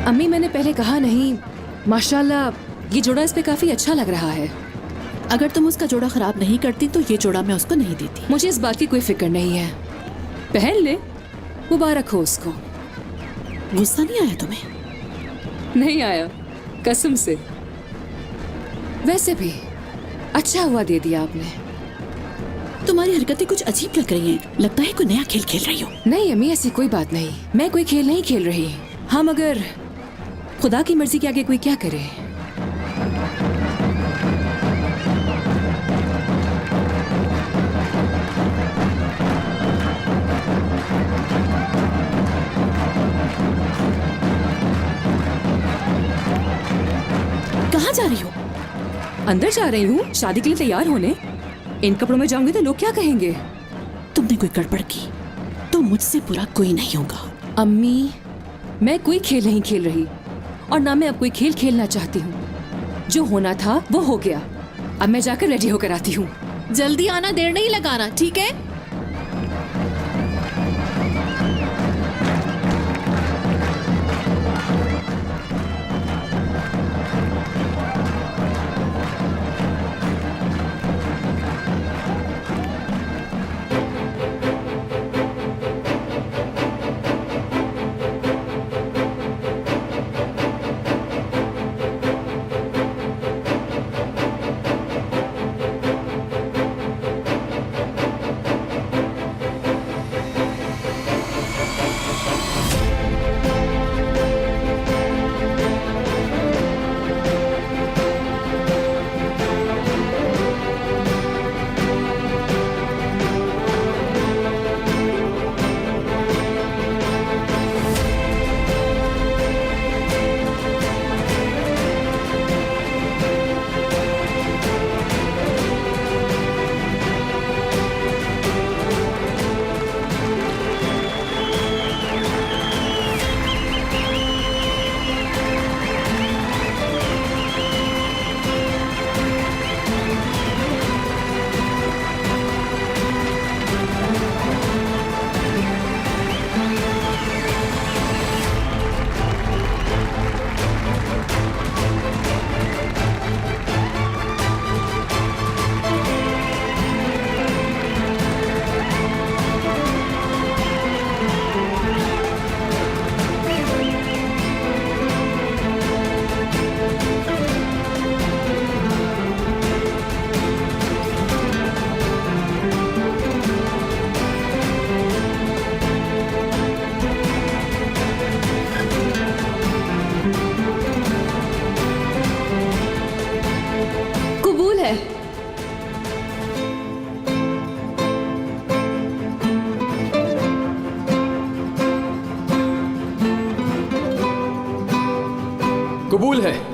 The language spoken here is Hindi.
अम्मी मैंने पहले कहा नहीं, माशाल्लाह ये जोड़ा इस पे काफी अच्छा लग रहा है। अगर तुम उसका जोड़ा खराब नहीं करती तो ये जोड़ा मैं उसको नहीं देती। मुझे इस बात की कोई फिक्र नहीं है, पहन ले, मुबारक हो उसको। गुस्सा नहीं आया तुम्हें? नहीं आया, कसम से। वैसे भी अच्छा हुआ दे दिया आपने। तुम्हारी हरकतें कुछ अजीब लग रही हैं। लगता है कोई नया खेल खेल रही हो। नहीं अम्मी, ऐसी कोई बात नहीं, मैं कोई खेल नहीं खेल रही। हाँ मगर खुदा की मर्जी के आगे कोई क्या करे। कहाँ जा रही हो? अंदर जा रही हूँ शादी के लिए तैयार होने। इन कपड़ों में जाऊंगी तो लोग क्या कहेंगे? तुमने कोई गड़बड़ की तो मुझसे बुरा कोई नहीं होगा। अम्मी मैं कोई खेल नहीं खेल रही और ना मैं अब कोई खेल खेलना चाहती हूँ। जो होना था वो हो गया। अब मैं जाकर रेडी होकर आती हूँ। जल्दी आना, देर नहीं लगाना, ठीक है? कबूल है। कबूल है।